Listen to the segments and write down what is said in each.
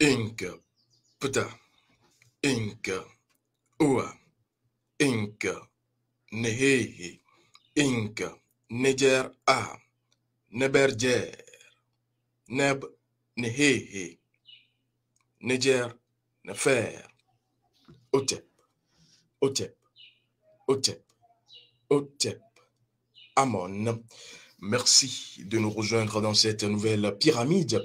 Inca, Pta, Inca, Ua, Inca, Nehehe, Inca, Neger A, Neberger, Neb, Nehehe, Neger, Nefer, Otep, Otep, Otep, Otep, Amon. Merci de nous rejoindre dans cette nouvelle pyramide,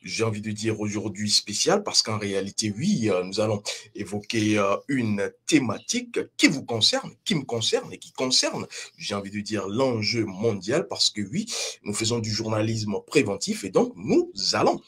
j'ai envie de dire aujourd'hui spéciale, parce qu'en réalité, oui, nous allons évoquer une thématique qui vous concerne, qui me concerne et qui concerne, j'ai envie de dire, l'enjeu mondial, parce que oui, nous faisons du journalisme préventif et donc nous allons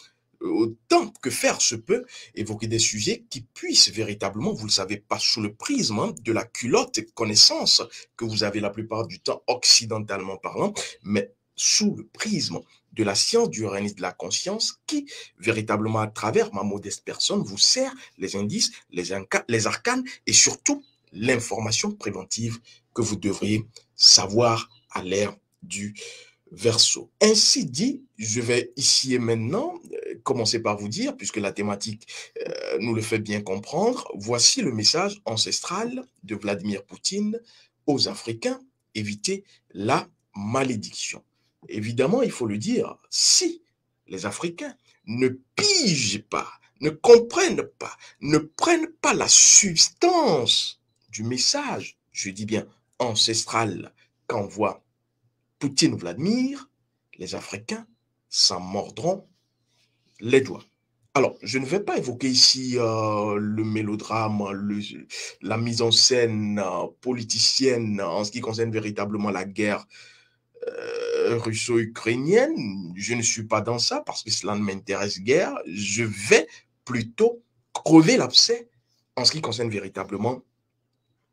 autant que faire se peut, évoquer des sujets qui puissent véritablement, vous le savez, pas sous le prisme de la culotte connaissance que vous avez la plupart du temps occidentalement parlant, mais sous le prisme de la science du réalisme de la conscience qui, véritablement à travers ma modeste personne, vous sert les indices, les arcanes et surtout l'information préventive que vous devriez savoir à l'ère du Verseau. Ainsi dit, je vais ici et maintenant commencer par vous dire, puisque la thématique nous le fait bien comprendre, voici le message ancestral de Vladimir Poutine aux Africains: éviter la malédiction. Évidemment, il faut le dire, si les Africains ne pigent pas, ne comprennent pas, ne prennent pas la substance du message, je dis bien ancestral, qu'envoie Poutine Vladimir, les Africains s'en mordront les doigts. Alors, je ne vais pas évoquer ici le mélodrame, la mise en scène politicienne en ce qui concerne véritablement la guerre russo-ukrainienne. Je ne suis pas dans ça parce que cela ne m'intéresse guère. Je vais plutôt crever l'abcès en ce qui concerne véritablement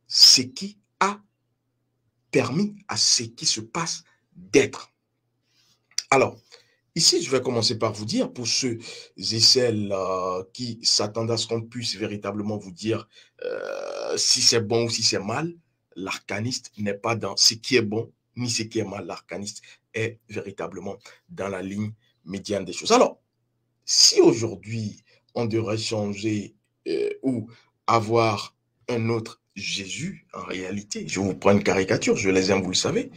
ce qui a permis à ce qui se passe d'être. Alors, ici, je vais commencer par vous dire, pour ceux et celles qui s'attendent à ce qu'on puisse véritablement vous dire si c'est bon ou si c'est mal, l'arcaniste n'est pas dans ce qui est bon ni ce qui est mal. L'arcaniste est véritablement dans la ligne médiane des choses. Alors, si aujourd'hui, on devrait changer ou avoir un autre Jésus, en réalité, je vous prends une caricature, je les aime, vous le savez,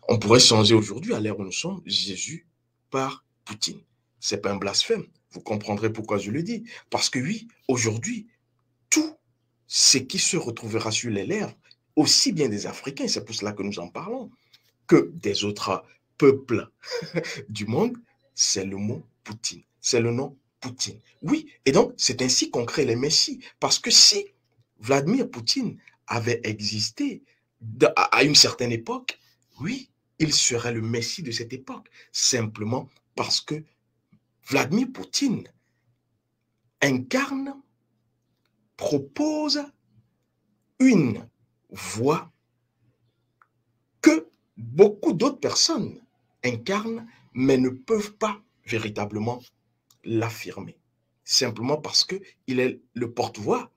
on pourrait changer aujourd'hui, à l'ère où nous sommes, Jésus par Poutine. C'est pas un blasphème. Vous comprendrez pourquoi je le dis. Parce que oui, aujourd'hui, tout ce qui se retrouvera sur les lèvres, aussi bien des Africains, c'est pour cela que nous en parlons, que des autres peuples du monde, c'est le mot Poutine. C'est le nom Poutine. Oui, et donc c'est ainsi qu'on crée les messies. Parce que si Vladimir Poutine avait existé à une certaine époque, oui, il serait le messie de cette époque. Simplement parce que Vladimir Poutine incarne, propose une voie que beaucoup d'autres personnes incarnent, mais ne peuvent pas véritablement l'affirmer. Simplement parce qu'il est le porte-voix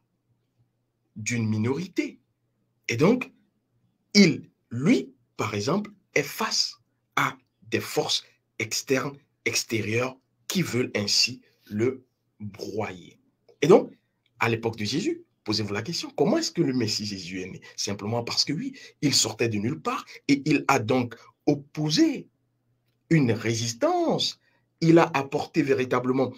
d'une minorité. Et donc, lui, par exemple, est face à des forces externes, extérieures, qui veulent ainsi le broyer. Et donc, à l'époque de Jésus, posez-vous la question, comment est-ce que le Messie Jésus est né? Simplement parce que oui, il sortait de nulle part et il a donc opposé une résistance. Il a apporté véritablement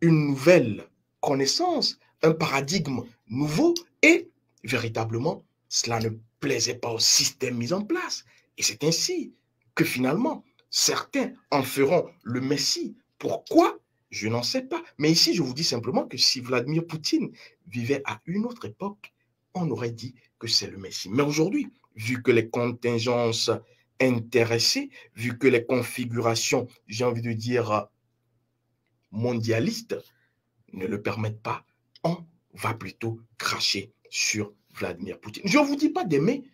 une nouvelle connaissance, un paradigme nouveau et véritablement, cela ne plaisait pas au système mis en place. Et c'est ainsi que finalement, certains en feront le Messie. Pourquoi? Je n'en sais pas. Mais ici, je vous dis simplement que si Vladimir Poutine vivait à une autre époque, on aurait dit que c'est le Messie. Mais aujourd'hui, vu que les contingences intéressées, vu que les configurations, j'ai envie de dire, mondialistes, ne le permettent pas, on va plutôt cracher sur Vladimir Poutine. Je ne vous dis pas d'aimer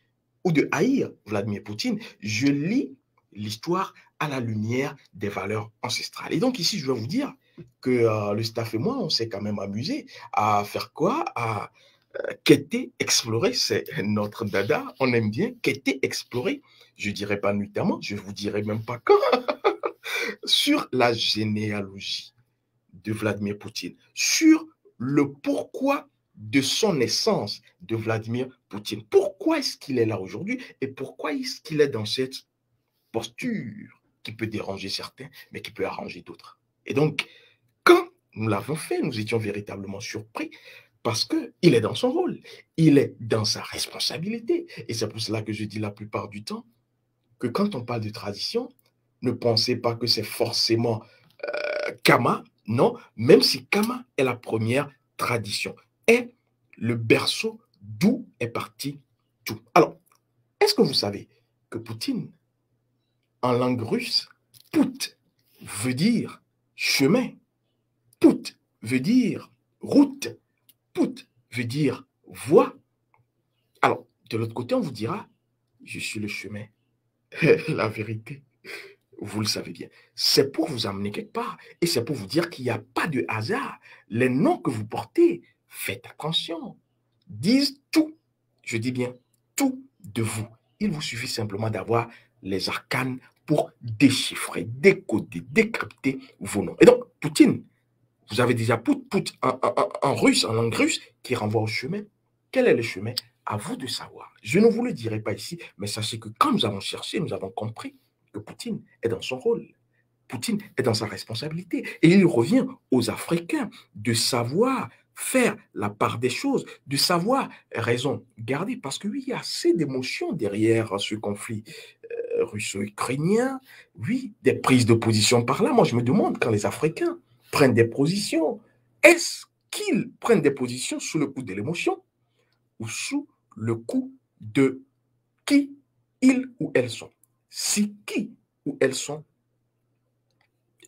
ou de haïr Vladimir Poutine, je lis l'histoire à la lumière des valeurs ancestrales. Et donc ici, je vais vous dire que le staff et moi, on s'est quand même amusé à faire quoi? À quêter, explorer, c'est notre dada, on aime bien quêter, explorer, je ne dirais pas nuitamment, je ne vous dirai même pas quand, sur la généalogie de Vladimir Poutine, sur le pourquoi de son essence de Vladimir Poutine. Pourquoi est-ce qu'il est là aujourd'hui et pourquoi est-ce qu'il est dans cette posture qui peut déranger certains, mais qui peut arranger d'autres. Et donc, quand nous l'avons fait, nous étions véritablement surpris parce qu'il est dans son rôle, il est dans sa responsabilité. Et c'est pour cela que je dis la plupart du temps que quand on parle de tradition, ne pensez pas que c'est forcément Kama, non, même si Kama est la première tradition, est le berceau d'où est parti tout. Alors, est-ce que vous savez que Poutine, en langue russe, Put veut dire chemin, Put veut dire route, Put veut dire voie. Alors, de l'autre côté, on vous dira, je suis le chemin. La vérité, vous le savez bien, c'est pour vous amener quelque part et c'est pour vous dire qu'il n'y a pas de hasard. Les noms que vous portez, faites attention, disent tout, je dis bien tout de vous. Il vous suffit simplement d'avoir les arcanes pour déchiffrer, décoder, décrypter vos noms. Et donc, Poutine, vous avez déjà Put en russe, en langue russe, qui renvoie au chemin. Quel est le chemin? À vous de savoir. Je ne vous le dirai pas ici, mais sachez que quand nous avons cherché, nous avons compris que Poutine est dans son rôle. Poutine est dans sa responsabilité. Et il revient aux Africains de savoir faire la part des choses, de savoir raison garder. Parce que oui, il y a assez d'émotions derrière ce conflit russo-ukrainien. Oui, des prises de position par là. Moi, je me demande quand les Africains prennent des positions, est-ce qu'ils prennent des positions sous le coup de l'émotion ou sous le coup de qui ils ou elles sont? Si qui ou elles sont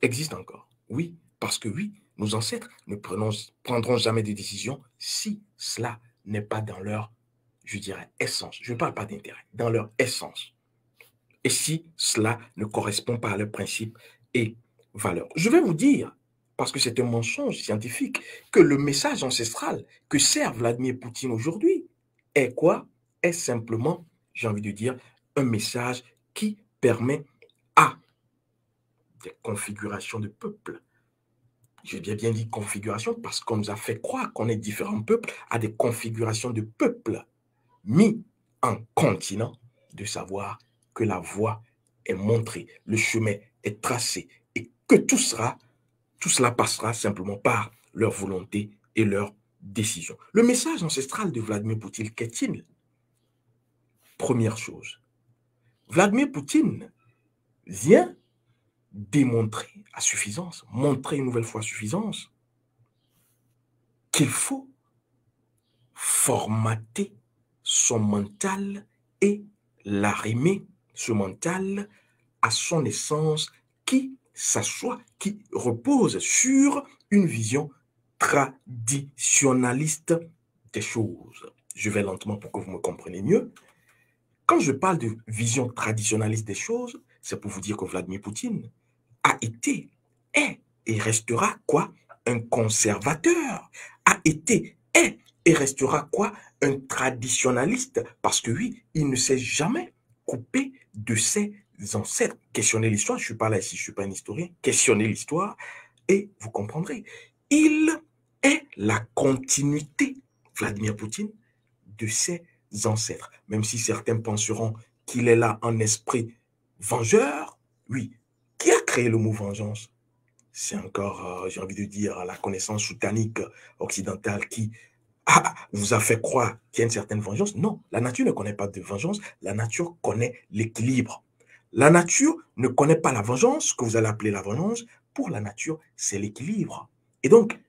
existe encore. Oui, parce que oui, nos ancêtres ne prendront jamais de décision si cela n'est pas dans leur, je dirais, essence. Je ne parle pas d'intérêt, dans leur essence. Et si cela ne correspond pas à leurs principes et valeurs. Je vais vous dire, parce que c'est un mensonge scientifique, que le message ancestral que sert Vladimir Poutine aujourd'hui est quoi? Est simplement, j'ai envie de dire, un message qui permet à des configurations de peuples. J'ai bien dit configuration parce qu'on nous a fait croire qu'on est différents peuples à des configurations de peuples mis en continent, de savoir que la voie est montrée, le chemin est tracé et que tout cela passera simplement par leur volonté et leur décision. Le message ancestral de Vladimir Poutine, qu'est-il? Première chose, Vladimir Poutine vient démontrer à suffisance, montrer une nouvelle fois à suffisance, qu'il faut formater son mental et l'arrimer, ce mental, à son essence qui s'assoit, qui repose sur une vision traditionnaliste des choses. Je vais lentement pour que vous me compreniez mieux. Quand je parle de vision traditionnaliste des choses, c'est pour vous dire que Vladimir Poutine a été, est et restera quoi? Un conservateur, a été, est et restera quoi? Un traditionnaliste, parce que oui, il ne s'est jamais coupé de ses ancêtres. Questionnez l'histoire, je ne suis pas là ici, je ne suis pas un historien, questionnez l'histoire et vous comprendrez. Il est la continuité, Vladimir Poutine, de ses ancêtres. Même si certains penseront qu'il est là en esprit vengeur, oui. Qui a créé le mot vengeance? C'est encore, j'ai envie de dire, la connaissance soutanique occidentale qui vous a fait croire qu'il y a une certaine vengeance. Non, la nature ne connaît pas de vengeance, la nature connaît l'équilibre. La nature ne connaît pas la vengeance, que vous allez appeler la vengeance. Pour la nature, c'est l'équilibre. Et donc,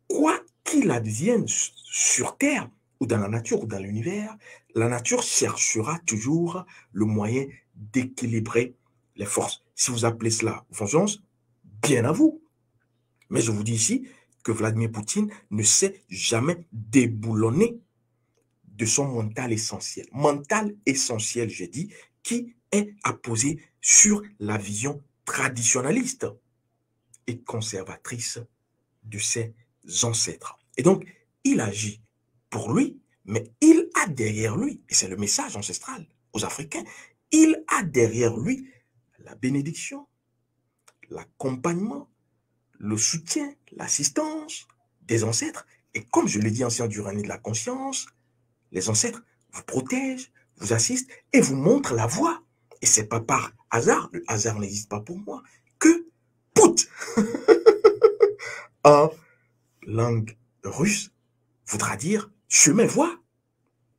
quoi qu'il advienne sur Terre, ou dans la nature, ou dans l'univers, la nature cherchera toujours le moyen d'équilibrer les forces. Si vous appelez cela vengeance, bien à vous. Mais je vous dis ici que Vladimir Poutine ne s'est jamais déboulonné de son mental essentiel. Mental essentiel, j'ai dit, qui est apposé sur la vision traditionnaliste et conservatrice de ses ancêtres. Et donc, il agit pour lui, mais il a derrière lui, et c'est le message ancestral aux Africains, il a derrière lui la bénédiction, l'accompagnement, le soutien, l'assistance des ancêtres. Et comme je l'ai dit en sciences du règne de la conscience, les ancêtres vous protègent, vous assistent et vous montrent la voie. Et c'est pas par hasard, le hasard n'existe pas pour moi, que Pout en langue russe voudra dire chemin, voie.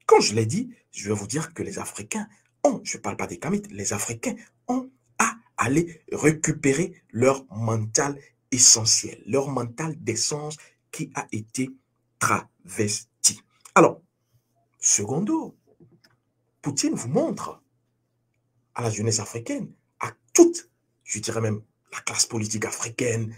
Quand je l'ai dit, je vais vous dire que les Africains ont, je ne parle pas des Kamites, les Africains ont à aller récupérer leur mental essentiel, leur mental d'essence qui a été travesti. Alors, secondo, Poutine vous montre à la jeunesse africaine, à toute, je dirais même la classe politique africaine,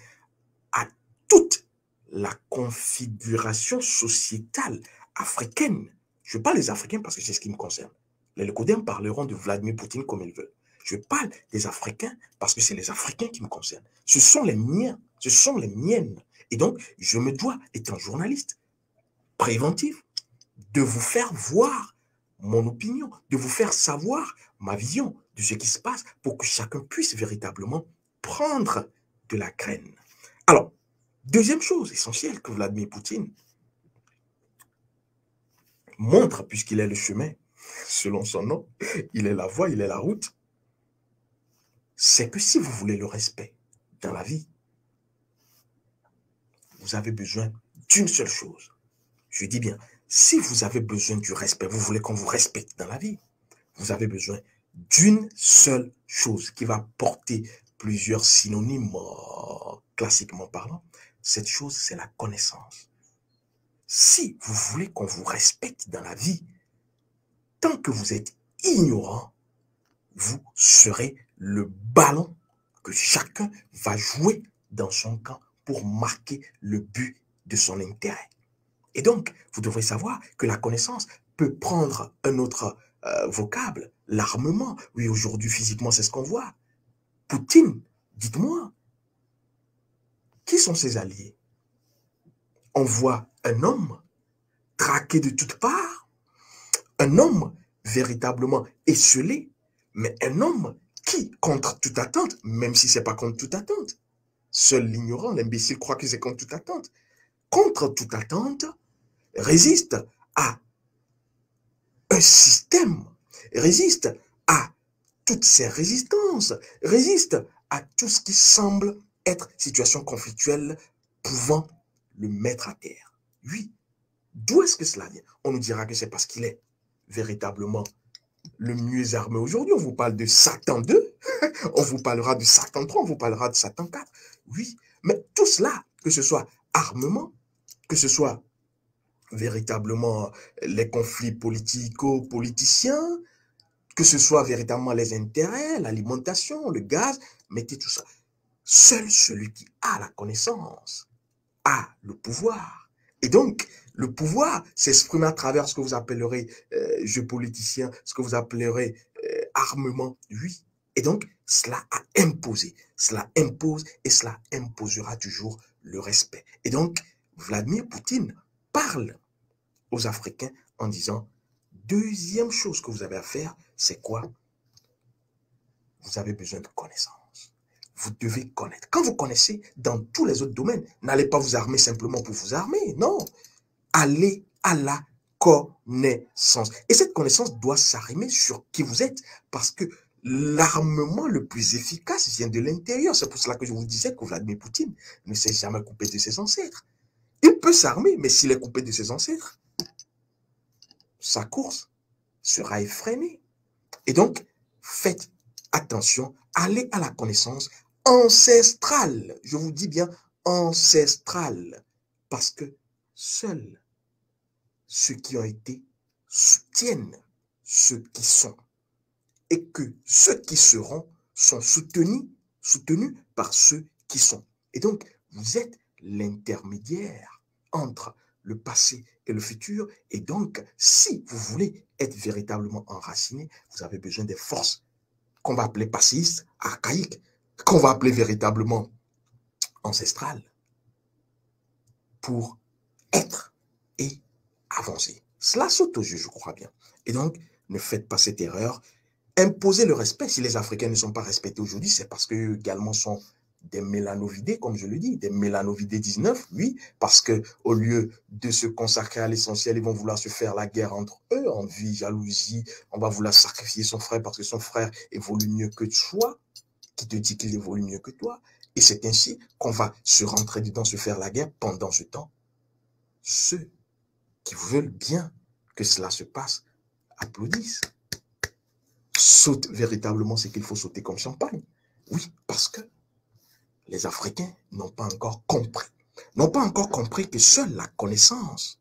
à toute la configuration sociétale africaine. Je parle des Africains parce que c'est ce qui me concerne. Les Lecoudens parleront de Vladimir Poutine comme ils veulent. Je parle des Africains parce que c'est les Africains qui me concernent. Ce sont les miens, ce sont les miennes. Et donc, je me dois, étant journaliste préventif, de vous faire voir mon opinion, de vous faire savoir ma vision de ce qui se passe pour que chacun puisse véritablement prendre de la graine. Alors, deuxième chose essentielle que Vladimir Poutine montre, puisqu'il est le chemin, selon son nom, il est la voie, il est la route, c'est que si vous voulez le respect dans la vie, vous avez besoin d'une seule chose. Je dis bien, si vous avez besoin du respect, vous voulez qu'on vous respecte dans la vie, vous avez besoin d'une seule chose qui va porter plusieurs synonymes, classiquement parlant. Cette chose, c'est la connaissance. Si vous voulez qu'on vous respecte dans la vie, tant que vous êtes ignorant, vous serez le ballon que chacun va jouer dans son camp pour marquer le but de son intérêt. Et donc, vous devrez savoir que la connaissance peut prendre un autre vocable, l'armement. Oui, aujourd'hui, physiquement, c'est ce qu'on voit. Poutine, dites-moi, qui sont ses alliés? On voit un homme traqué de toutes parts, un homme véritablement esselé, mais un homme qui, contre toute attente, même si ce n'est pas contre toute attente, seul l'ignorant, l'imbécile croit que c'est contre toute attente, contre toute attente, résiste à un système, résiste à toutes ces résistances, résiste à tout ce qui semble être situation conflictuelle pouvant le mettre à terre. Oui, d'où est-ce que cela vient? On nous dira que c'est parce qu'il est véritablement le mieux armé aujourd'hui. On vous parle de Satan 2, on vous parlera de Satan 3, on vous parlera de Satan 4. Oui, mais tout cela, que ce soit armement, que ce soit véritablement les conflits politico-politiciens, que ce soit véritablement les intérêts, l'alimentation, le gaz, mettez tout ça. Seul celui qui a la connaissance a le pouvoir. Et donc, le pouvoir s'exprime à travers ce que vous appellerez jeu politicien, ce que vous appellerez armement, oui. Et donc, cela a imposé, cela impose et cela imposera toujours le respect. Et donc, Vladimir Poutine parle aux Africains en disant, deuxième chose que vous avez à faire, c'est quoi? Vous avez besoin de connaissances. Vous devez connaître. Quand vous connaissez dans tous les autres domaines, n'allez pas vous armer simplement pour vous armer, non. Allez à la connaissance. Et cette connaissance doit s'arrimer sur qui vous êtes, parce que l'armement le plus efficace vient de l'intérieur. C'est pour cela que je vous disais que Vladimir Poutine ne s'est jamais coupé de ses ancêtres. Il peut s'armer, mais s'il est coupé de ses ancêtres, sa course sera effrénée. Et donc, faites attention, allez à la connaissance ancestrale. Je vous dis bien ancestrale. Parce que seuls ceux qui ont été soutiennent ceux qui sont. Et que ceux qui seront sont soutenus par ceux qui sont. Et donc, vous êtes l'intermédiaire entre le passé et le futur. Et donc, si vous voulez être véritablement enraciné, vous avez besoin des forces qu'on va appeler passéistes, archaïques, qu'on va appeler véritablement ancestrales, pour être et avancer. Cela saute aux yeux, je crois bien. Et donc, ne faites pas cette erreur. Imposez le respect. Si les Africains ne sont pas respectés aujourd'hui, c'est parce qu'eux également sont des mélanovidés, comme je le dis, des mélanovidés 19, oui, parce que au lieu de se consacrer à l'essentiel, ils vont vouloir se faire la guerre entre eux, envie, jalousie, on va vouloir sacrifier son frère parce que son frère évolue mieux que toi, qui te dit qu'il évolue mieux que toi, et c'est ainsi qu'on va se rentrer dedans, se faire la guerre pendant ce temps. Ceux qui veulent bien que cela se passe applaudissent. Saute véritablement ce qu'il faut sauter comme champagne. Oui, parce que les Africains n'ont pas encore compris. N'ont pas encore compris que seule la connaissance,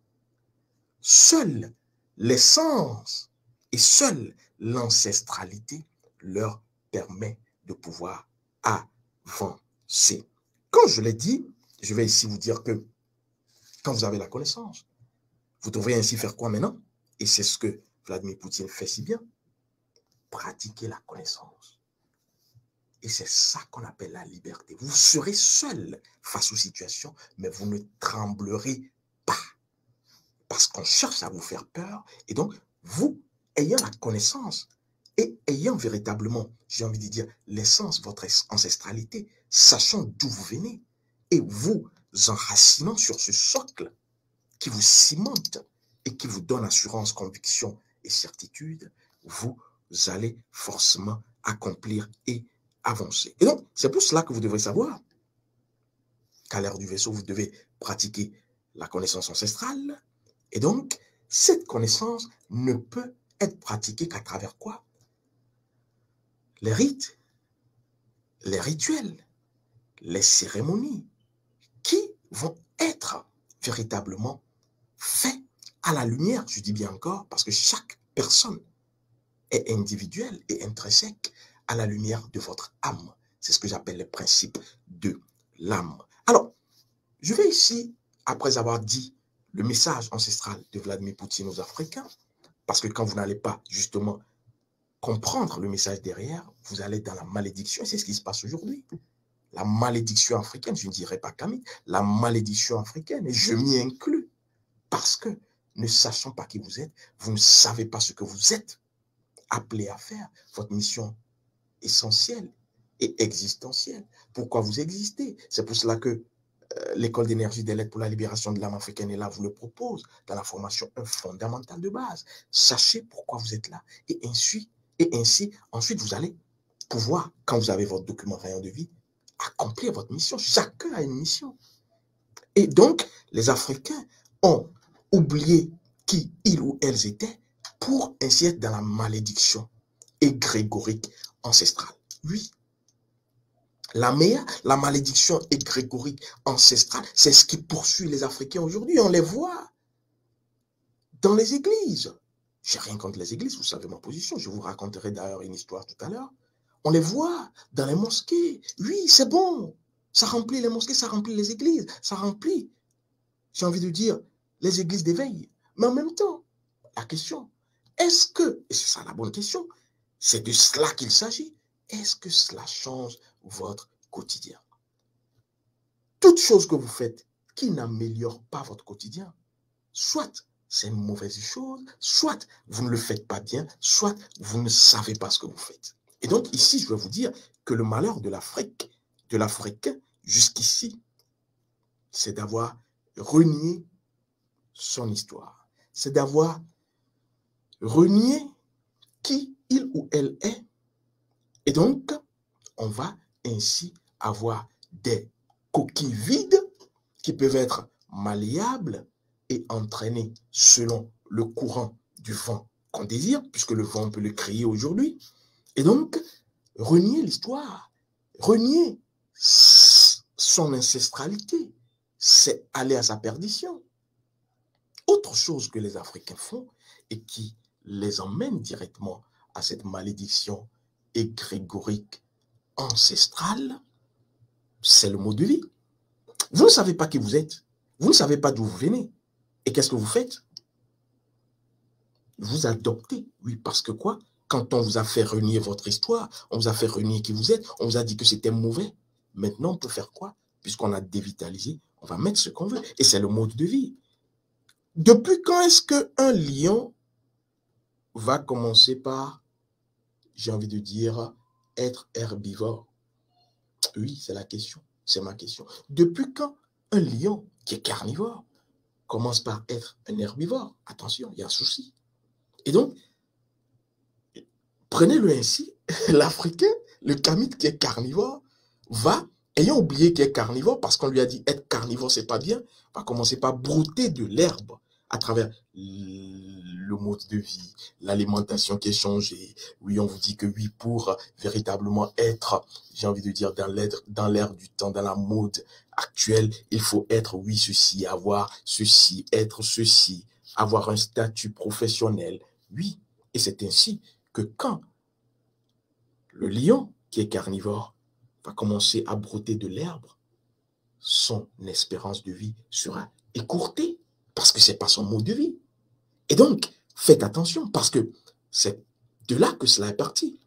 seule l'essence et seule l'ancestralité leur permet de pouvoir avancer. Quand je l'ai dit, je vais ici vous dire que quand vous avez la connaissance, vous devrez ainsi faire quoi maintenant? Et c'est ce que Vladimir Poutine fait si bien. Pratiquer la connaissance. Et c'est ça qu'on appelle la liberté. Vous serez seul face aux situations, mais vous ne tremblerez pas. Parce qu'on cherche à vous faire peur. Et donc, vous, ayant la connaissance et ayant véritablement, j'ai envie de dire, l'essence, votre ancestralité, sachant d'où vous venez, et vous enracinant sur ce socle qui vous cimente et qui vous donne assurance, conviction et certitude, vous allez forcément accomplir et avancer. Et donc, c'est pour cela que vous devrez savoir qu'à l'ère du vaisseau, vous devez pratiquer la connaissance ancestrale. Et donc, cette connaissance ne peut être pratiquée qu'à travers quoi? Les rites, les rituels, les cérémonies qui vont être véritablement faits à la lumière, je dis bien encore, parce que chaque personne est individuelle et intrinsèque à la lumière de votre âme. C'est ce que j'appelle le principe de l'âme. Alors, je vais ici, après avoir dit le message ancestral de Vladimir Poutine aux Africains, parce que quand vous n'allez pas justement comprendre le message derrière, vous allez dans la malédiction, et c'est ce qui se passe aujourd'hui. La malédiction africaine, je ne dirais pas Camille, la malédiction africaine, et je m'y inclus, parce que ne sachant pas qui vous êtes, vous ne savez pas ce que vous êtes appelé à faire, votre mission essentielle et existentielle. Pourquoi vous existez? C'est pour cela que l'école d'énergie des lettres pour la libération de l'âme africaine est là, vous le propose dans la formation fondamentale de base. Sachez pourquoi vous êtes là. Et ainsi, ensuite, vous allez pouvoir, quand vous avez votre document rayon de vie, accomplir votre mission. Chacun a une mission. Et donc, les Africains ont oublié qui ils ou elles étaient pour ainsi être dans la malédiction égrégorique ancestrale. Oui. La malédiction égrégorique ancestrale, c'est ce qui poursuit les Africains aujourd'hui. On les voit dans les églises. Je n'ai rien contre les églises, vous savez ma position. Je vous raconterai d'ailleurs une histoire tout à l'heure. On les voit dans les mosquées. Oui, c'est bon. Ça remplit les mosquées, ça remplit les églises. Ça remplit, j'ai envie de dire, les églises d'éveil. Mais en même temps, la question, est-ce que, et c'est ça la bonne question, c'est de cela qu'il s'agit, est-ce que cela change votre quotidien? Toute chose que vous faites qui n'améliore pas votre quotidien, soit c'est une mauvaise chose, soit vous ne le faites pas bien, soit vous ne savez pas ce que vous faites. Et donc ici, je vais vous dire que le malheur de l'Afrique, de l'Africain jusqu'ici, c'est d'avoir renié son histoire. C'est d'avoir renié qui il ou elle est. Et donc, on va ainsi avoir des coquilles vides qui peuvent être malléables et entraîner selon le courant du vent qu'on désire, puisque le vent peut le créer aujourd'hui. Et donc, renier l'histoire, renier son ancestralité, c'est aller à sa perdition. Autre chose que les Africains font et qui les emmène directement à cette malédiction égrégorique ancestrale, c'est le mode de vie. Vous ne savez pas qui vous êtes. Vous ne savez pas d'où vous venez. Et qu'est-ce que vous faites? Vous adoptez. Oui, parce que quoi? Quand on vous a fait renier votre histoire, on vous a fait renier qui vous êtes, on vous a dit que c'était mauvais. Maintenant, on peut faire quoi? Puisqu'on a dévitalisé, on va mettre ce qu'on veut. Et c'est le mode de vie. Depuis quand est-ce qu'un lion va commencer par, j'ai envie de dire, être herbivore? Oui, c'est la question. C'est ma question. Depuis quand un lion qui est carnivore commence par être un herbivore? Attention, il y a un souci. Et donc, prenez-le ainsi, l'Africain, le Kamite qui est carnivore, va, ayant oublié qu'il est carnivore, parce qu'on lui a dit être carnivore, c'est pas bien, va commencer par brouter de l'herbe à travers le mode de vie, l'alimentation qui est changée. Oui, on vous dit que oui, pour véritablement être, j'ai envie de dire, dans l'air du temps, dans la mode actuelle, il faut être, oui, ceci, avoir ceci, être ceci, avoir un statut professionnel. Oui, et c'est ainsi que quand le lion, qui est carnivore, va commencer à brouter de l'herbe, son espérance de vie sera écourtée, parce que ce n'est pas son mode de vie. Et donc, faites attention, parce que c'est de là que cela est parti.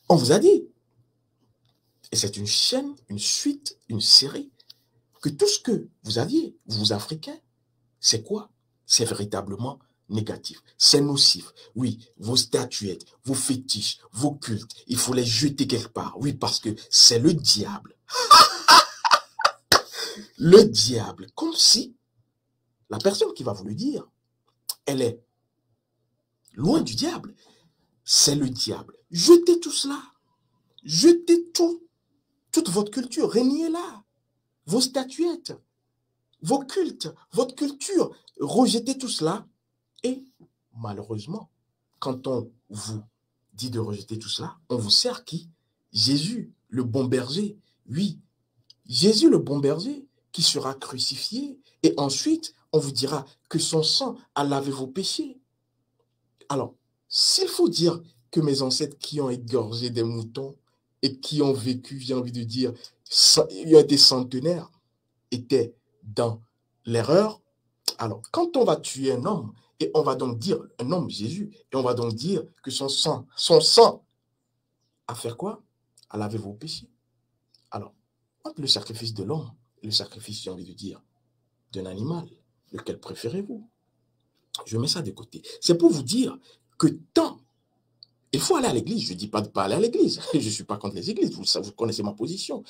On vous a dit, et c'est une chaîne, une suite, une série, que tout ce que vous aviez, vous Africains, c'est quoi? C'est véritablement négatif. C'est nocif. Oui, vos statuettes, vos fétiches, vos cultes, il faut les jeter quelque part. Oui, parce que c'est le diable. Le diable. Comme si la personne qui va vous le dire, elle est loin du diable. C'est le diable. Jetez tout cela. Jetez tout. Toute votre culture. Reniez-la. Vos statuettes, vos cultes, votre culture. Rejetez tout cela. Et malheureusement, quand on vous dit de rejeter tout cela, on vous sert qui? Jésus, le bon berger. Oui, Jésus, le bon berger, qui sera crucifié. Et ensuite, on vous dira que son sang a lavé vos péchés. Alors, s'il faut dire que mes ancêtres qui ont égorgé des moutons et qui ont vécu, j'ai envie de dire, il y a des centenaires, étaient dans l'erreur, alors quand on va tuer un homme, et on va donc dire, un homme, Jésus, et on va donc dire que son sang a fait quoi? A lavé vos péchés. Alors, entre le sacrifice de l'homme et le sacrifice, j'ai envie de dire, d'un animal, lequel préférez-vous? Je mets ça de côté. C'est pour vous dire que tant, il faut aller à l'église. Je ne dis pas de ne pas aller à l'église. Je ne suis pas contre les églises. Vous connaissez ma position.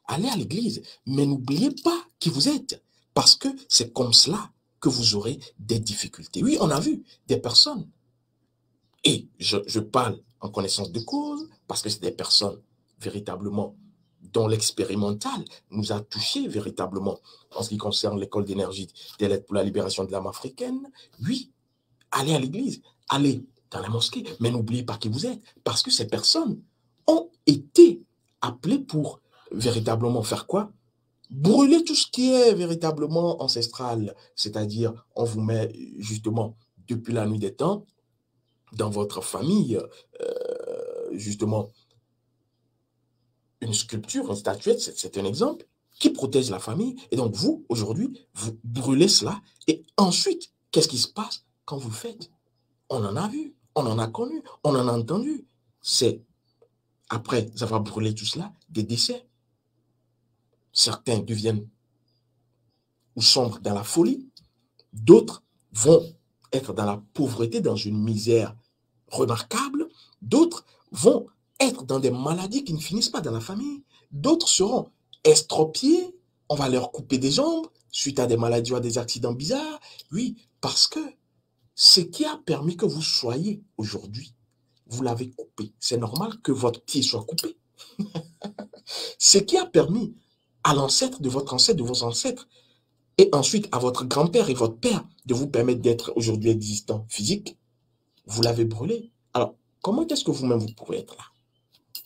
Allez à l'église. Mais n'oubliez pas qui vous êtes. Parce que c'est comme cela que vous aurez des difficultés. Oui, on a vu des personnes. Et je parle en connaissance de cause parce que c'est des personnes véritablement dont l'expérimental nous a touchés véritablement en ce qui concerne l'école d'énergie des lettres pour la libération de l'âme africaine. Oui, allez à l'église, allez dans la mosquée, mais n'oubliez pas qui vous êtes, parce que ces personnes ont été appelées pour véritablement faire quoi? Brûler tout ce qui est véritablement ancestral, c'est-à-dire on vous met justement depuis la nuit des temps dans votre famille, justement une sculpture, une statuette, c'est un exemple qui protège la famille. Et donc vous, aujourd'hui, vous brûlez cela et ensuite, qu'est-ce qui se passe quand vous le faites? On en a vu, on en a connu, on en a entendu. C'est, après avoir brûlé tout cela, des décès. Certains deviennent ou sombrent dans la folie. D'autres vont être dans la pauvreté, dans une misère remarquable. D'autres vont être dans des maladies qui ne finissent pas dans la famille. D'autres seront estropiés. On va leur couper des jambes suite à des maladies ou à des accidents bizarres. Oui, parce que ce qui a permis que vous soyez aujourd'hui, vous l'avez coupé. C'est normal que votre pied soit coupé. Ce qui a permis à l'ancêtre de votre ancêtre, de vos ancêtres, et ensuite à votre grand-père et votre père de vous permettre d'être aujourd'hui existant physique, vous l'avez brûlé. Alors, comment est-ce que vous-même vous pouvez être là?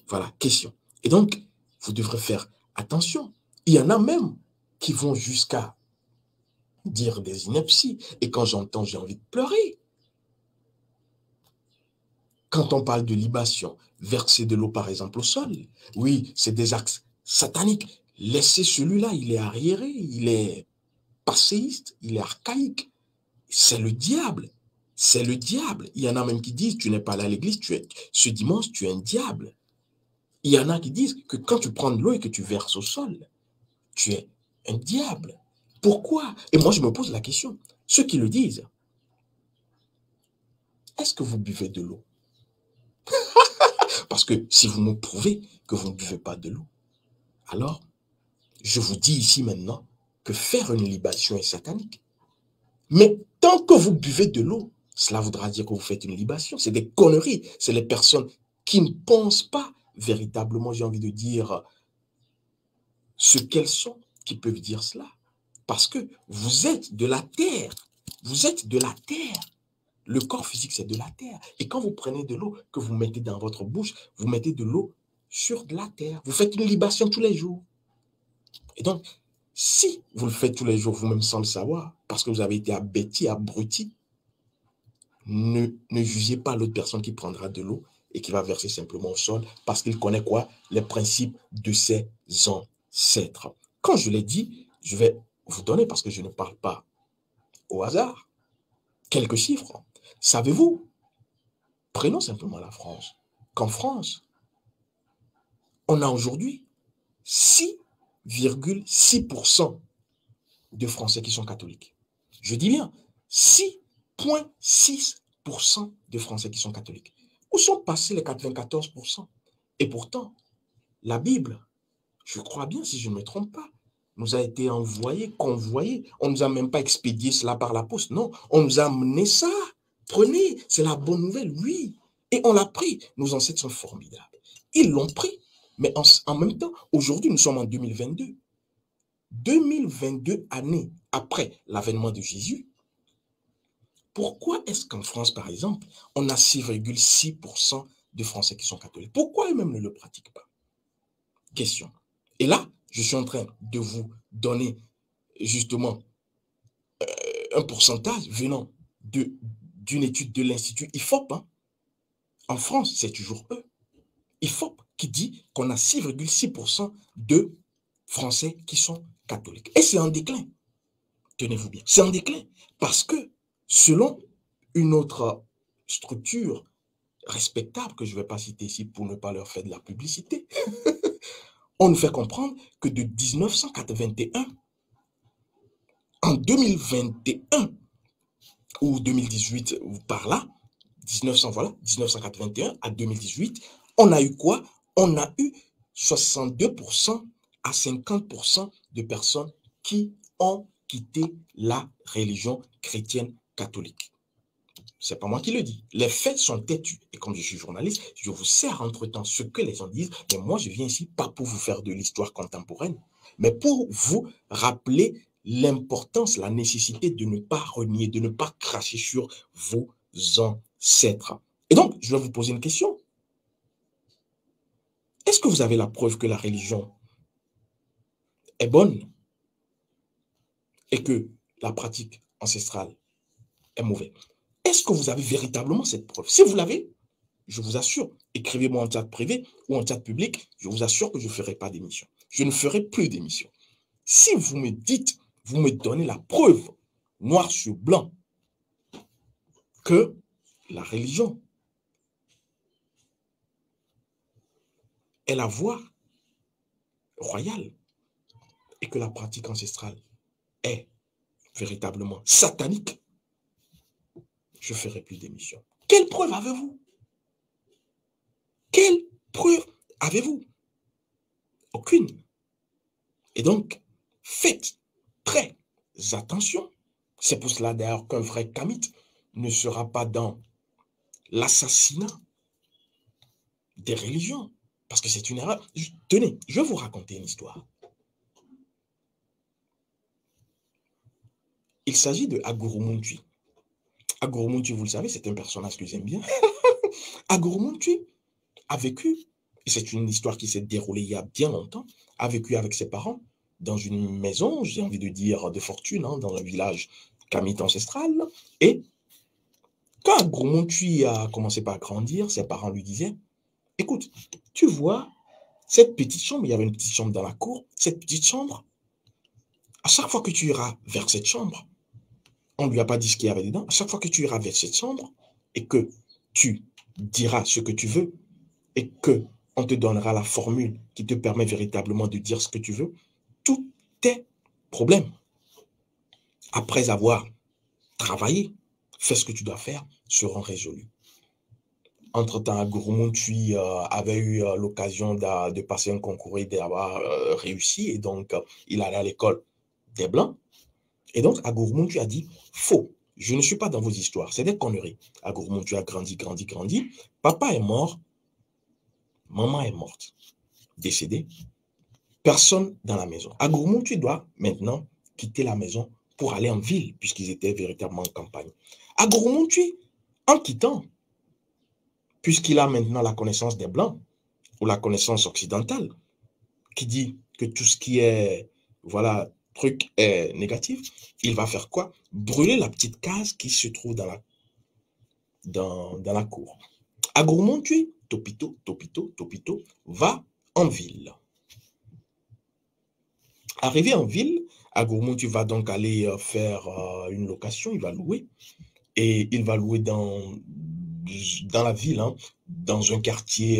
Voilà, question. Et donc, vous devrez faire attention. Il y en a même qui vont jusqu'à dire des inepties. Et quand j'entends, j'ai envie de pleurer. Quand on parle de libation, verser de l'eau par exemple au sol, oui, c'est des actes sataniques. Laissez celui-là, il est arriéré, il est passéiste, il est archaïque. C'est le diable. C'est le diable. Il y en a même qui disent, tu n'es pas allé à l'église, ce dimanche, tu es un diable. Il y en a qui disent que quand tu prends de l'eau et que tu verses au sol, tu es un diable. Pourquoi? Et moi, je me pose la question. Ceux qui le disent, est-ce que vous buvez de l'eau? Parce que si vous me prouvez que vous ne buvez pas de l'eau, alors je vous dis ici maintenant que faire une libation est satanique. Mais tant que vous buvez de l'eau, cela voudra dire que vous faites une libation. C'est des conneries. C'est les personnes qui ne pensent pas véritablement, j'ai envie de dire, ce qu'elles sont, qui peuvent dire cela. Parce que vous êtes de la terre. Vous êtes de la terre. Le corps physique, c'est de la terre. Et quand vous prenez de l'eau, que vous mettez dans votre bouche, vous mettez de l'eau sur de la terre. Vous faites une libation tous les jours. Et donc, si vous le faites tous les jours, vous-même sans le savoir, parce que vous avez été abêti, abruti, ne jugez pas l'autre personne qui prendra de l'eau et qui va verser simplement au sol, parce qu'il connaît quoi? Les principes de ses ancêtres. Quand je l'ai dit, je vais vous donner, parce que je ne parle pas au hasard, quelques chiffres. Savez-vous, prenons simplement la France, qu'en France, on a aujourd'hui 6,6% de Français qui sont catholiques. Je dis bien 6,6% de Français qui sont catholiques. Où sont passés les 94%? Et pourtant, la Bible, je crois bien, si je ne me trompe pas, nous a été envoyé, convoyé. On ne nous a même pas expédié cela par la poste. Non, on nous a amené ça. Prenez, c'est la bonne nouvelle, oui. Et on l'a pris. Nos ancêtres sont formidables. Ils l'ont pris. Mais en même temps, aujourd'hui, nous sommes en 2022. 2022 années après l'avènement de Jésus, pourquoi est-ce qu'en France, par exemple, on a 6,6% de Français qui sont catholiques? Pourquoi eux-mêmes ne le pratiquent pas? Question. Et là, je suis en train de vous donner justement un pourcentage venant d'une étude de l'Institut IFOP. Hein. En France, c'est toujours eux. IFOP qui dit qu'on a 6,6% de Français qui sont catholiques. Et c'est en déclin. Tenez-vous bien. C'est en déclin. Parce que selon une autre structure respectable, que je ne vais pas citer ici pour ne pas leur faire de la publicité, on nous fait comprendre que de 1981 en 2021 ou 2018 ou par là, 1981 à 2018, on a eu quoi? On a eu 62% à 50% de personnes qui ont quitté la religion chrétienne catholique. Ce n'est pas moi qui le dis. Les faits sont têtus. Et comme je suis journaliste, je vous sers entre-temps ce que les gens disent. Mais moi, je viens ici pas pour vous faire de l'histoire contemporaine, mais pour vous rappeler l'importance, la nécessité de ne pas renier, de ne pas cracher sur vos ancêtres. Et donc, je vais vous poser une question. Est-ce que vous avez la preuve que la religion est bonne et que la pratique ancestrale est mauvaise? Est-ce que vous avez véritablement cette preuve? Si vous l'avez, je vous assure, écrivez-moi en chat privé ou en chat public, je vous assure que je ne ferai pas d'émission. Je ne ferai plus d'émission. Si vous me dites, vous me donnez la preuve, noir sur blanc, que la religion est la voie royale et que la pratique ancestrale est véritablement satanique, je ne ferai plus d'émission. Quelle preuve avez-vous? Quelle preuve avez-vous? Aucune. Et donc, faites très attention. C'est pour cela d'ailleurs qu'un vrai kamite ne sera pas dans l'assassinat des religions. Parce que c'est une erreur. Tenez, je vais vous raconter une histoire. Il s'agit de Aguru Muntui. Aguru Muntui, vous le savez, c'est un personnage que j'aime bien. Aguru Muntui a vécu, et c'est une histoire qui s'est déroulée il y a bien longtemps, a vécu avec ses parents dans une maison, j'ai envie de dire, de fortune, hein, dans un village kamite ancestral. Et quand Aguru Muntui a commencé par grandir, ses parents lui disaient, écoute, tu vois, cette petite chambre, il y avait une petite chambre dans la cour, cette petite chambre, à chaque fois que tu iras vers cette chambre, on ne lui a pas dit ce qu'il y avait dedans, à chaque fois que tu iras vers cette chambre et que tu diras ce que tu veux et qu'on te donnera la formule qui te permet véritablement de dire ce que tu veux, tous tes problèmes, après avoir travaillé, fait ce que tu dois faire, seront résolus. Entre-temps, Agouroumontui avait eu l'occasion de passer un concours et d'avoir réussi. Et donc, il allait à l'école des Blancs. Et donc, Agouroumontui a dit, faux, je ne suis pas dans vos histoires, c'est des conneries. Agouroumontui a grandi, grandi, grandi. Papa est mort, maman est morte, décédée. Personne dans la maison. Agouroumontui doit maintenant quitter la maison pour aller en ville, puisqu'ils étaient véritablement en campagne. Agouroumontui, en quittant, puisqu'il a maintenant la connaissance des Blancs, ou la connaissance occidentale, qui dit que tout ce qui est, voilà, truc est négatif, il va faire quoi? Brûler la petite case qui se trouve dans la cour. Agouroumontui, Topito, Topito, Topito, va en ville. Arrivé en ville, Agouroumontui va donc aller faire une location, il va louer, et il va louer dans la ville, hein, dans un quartier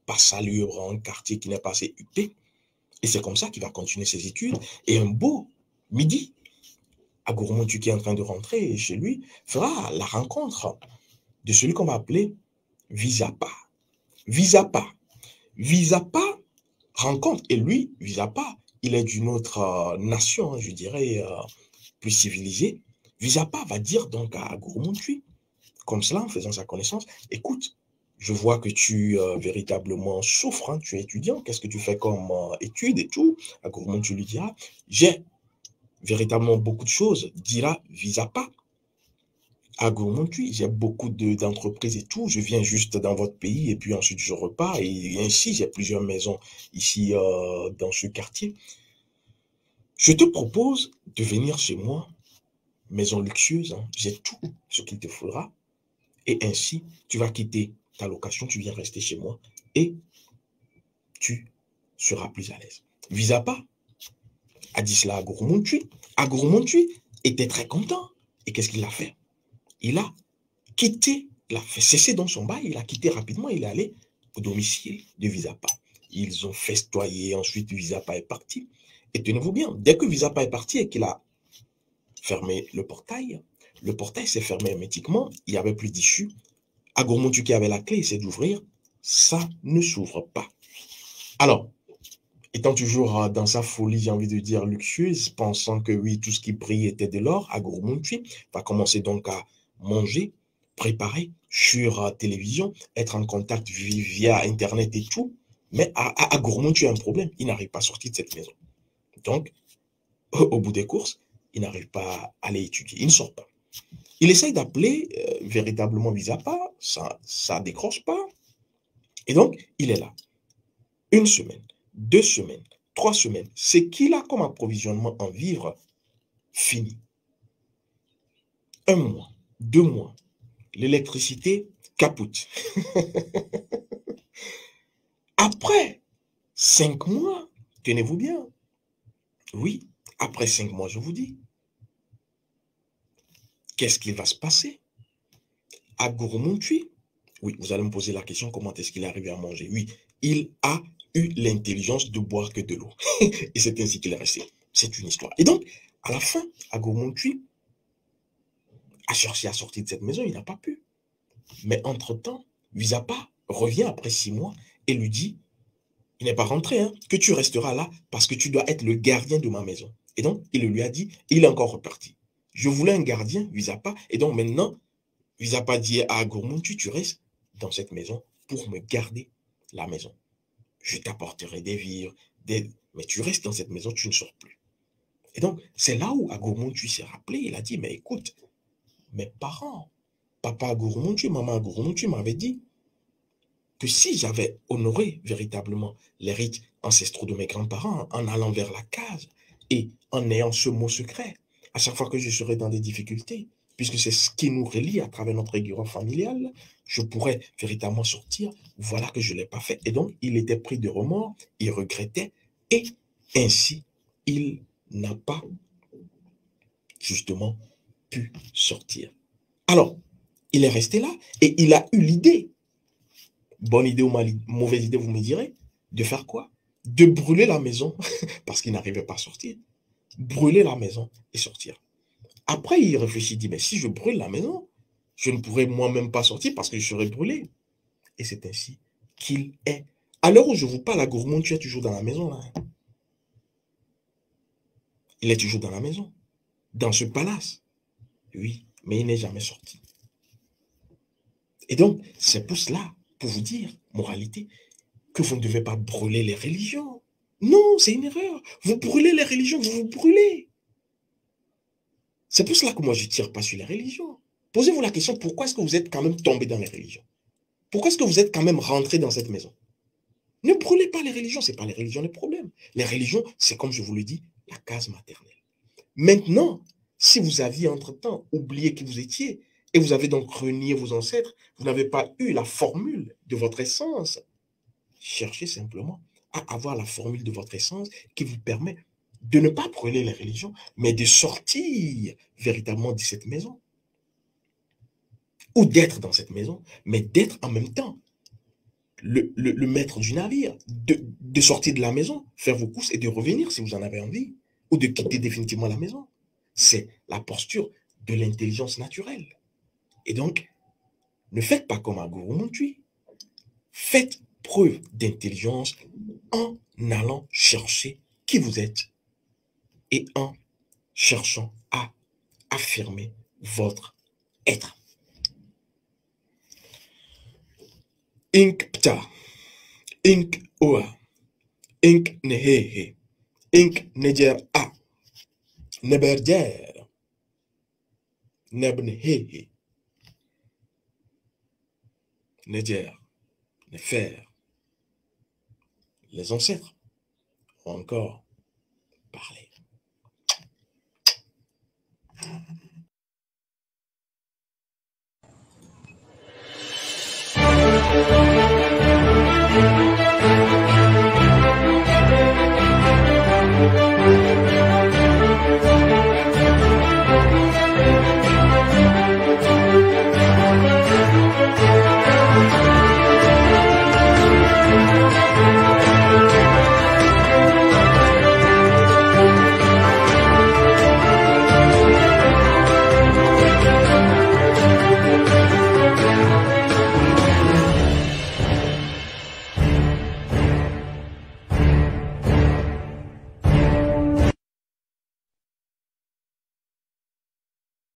pas salubre, un quartier qui n'est pas assez huppé. Et c'est comme ça qu'il va continuer ses études. Et un beau midi, Agouroumontui qui est en train de rentrer chez lui fera la rencontre de celui qu'on va appeler Visapa. Visapa. Visapa rencontre. Et lui, Visapa, il est d'une autre nation, je dirais, plus civilisée. Visapa va dire donc à Agouroumontui, comme cela, en faisant sa connaissance, écoute, je vois que tu véritablement souffres, hein, tu es étudiant, qu'est-ce que tu fais comme études et tout? Agouroumontui lui dira, j'ai véritablement beaucoup de choses, dira Visapa. Agouroumontui, j'ai beaucoup d'entreprises et tout, je viens juste dans votre pays et puis ensuite je repars et ainsi j'ai plusieurs maisons ici dans ce quartier. Je te propose de venir chez moi, maison luxueuse, hein, j'ai tout ce qu'il te faudra et ainsi tu vas quitter ta location, tu viens rester chez moi et tu seras plus à l'aise. Visapa a dit cela à Agouroumontui. Agouroumontui était très content. Et qu'est-ce qu'il a fait? Il a quitté, il a fait cesser dans son bail, il a quitté rapidement, il est allé au domicile de Visapa. Ils ont festoyé, ensuite Visapa est parti. Et tenez-vous bien, dès que Visapa est parti et qu'il a fermé le portail s'est fermé hermétiquement, il n'y avait plus d'issue. Agouroumontui qui avait la clé, essaie d'ouvrir, ça ne s'ouvre pas. Alors, étant toujours dans sa folie, j'ai envie de dire luxueuse, pensant que oui, tout ce qui brille était de l'or, Agouroumontui va commencer donc à manger, préparer sur télévision, être en contact via Internet et tout. Mais Agouroumontui a un problème, il n'arrive pas à sortir de cette maison. Donc, au bout des courses, il n'arrive pas à aller étudier, il ne sort pas. Il essaye d'appeler véritablement Visapa, ça ne décroche pas. Et donc, il est là. Une semaine, 2 semaines, 3 semaines, ce qu'il a comme approvisionnement en vivres, fini. 1 mois, 2 mois, l'électricité capote. Après 5 mois, tenez-vous bien, oui, après 5 mois, je vous dis, qu'est-ce qui va se passer? Agouroumontui, oui, vous allez me poser la question, comment est-ce qu'il est arrivé à manger? Oui, il a eu l'intelligence de boire que de l'eau. Et c'est ainsi qu'il est resté. C'est une histoire. Et donc, à la fin, Agouroumontui a cherché à sortir de cette maison, il n'a pas pu. Mais entre-temps, Visapa revient après 6 mois et lui dit, il n'est pas rentré, hein, que tu resteras là parce que tu dois être le gardien de ma maison. Et donc, il lui a dit, il est encore reparti. Je voulais un gardien, Visapa, et donc maintenant, Visapa dit à Agouroumontui, tu restes dans cette maison pour me garder la maison. Je t'apporterai des vivres, mais tu restes dans cette maison, tu ne sors plus. Et donc, c'est là où Agouroumontui s'est rappelé, il a dit, mais écoute, mes parents, papa Agouroumontui, maman Agouroumontui m'avait dit que si j'avais honoré véritablement les rites ancestraux de mes grands-parents en allant vers la case et en ayant ce mot secret, à chaque fois que je serais dans des difficultés, puisque c'est ce qui nous relie à travers notre aiguillon familial, je pourrais véritablement sortir. Voilà que je ne l'ai pas fait. Et donc, il était pris de remords, il regrettait, et ainsi, il n'a pas justement pu sortir. Alors, il est resté là et il a eu l'idée, bonne idée ou mauvaise idée, vous me direz, de faire quoi? De brûler la maison parce qu'il n'arrivait pas à sortir. Brûler la maison et sortir. Après, il réfléchit, dit, mais si je brûle la maison, je ne pourrais moi-même pas sortir parce que je serais brûlé. et c'est ainsi qu'il est. À l'heure où je vous parle, à Gourmont, tu es toujours dans la maison, là. Il est toujours dans la maison, dans ce palace. Oui, mais il n'est jamais sorti. Et donc, c'est pour cela, pour vous dire, moralité, que vous ne devez pas brûler les religions. Non, c'est une erreur. Vous brûlez les religions, vous vous brûlez. C'est pour cela que moi, je ne tire pas sur les religions. Posez-vous la question, pourquoi est-ce que vous êtes quand même tombé dans les religions? Pourquoi est-ce que vous êtes quand même rentré dans cette maison? Ne brûlez pas les religions, ce n'est pas les religions le problème. Les religions, c'est comme je vous le dis, la case maternelle. Maintenant, si vous aviez entre-temps oublié qui vous étiez, et vous avez donc renié vos ancêtres, vous n'avez pas eu la formule de votre essence, cherchez simplement à avoir la formule de votre essence qui vous permet de ne pas brûler les religions, mais de sortir véritablement de cette maison. Ou d'être dans cette maison, mais d'être en même temps le maître du navire, de sortir de la maison, faire vos courses et de revenir si vous en avez envie, ou de quitter définitivement la maison. C'est la posture de l'intelligence naturelle. Et donc, ne faites pas comme un gourou Montui. Faites preuve d'intelligence en allant chercher qui vous êtes et en cherchant à affirmer votre être. Ink pta, ink oa, ink nehehe, ink nejer a, neberjer, nebnehehe, nejer, nefer. Les ancêtres ont encore parlé.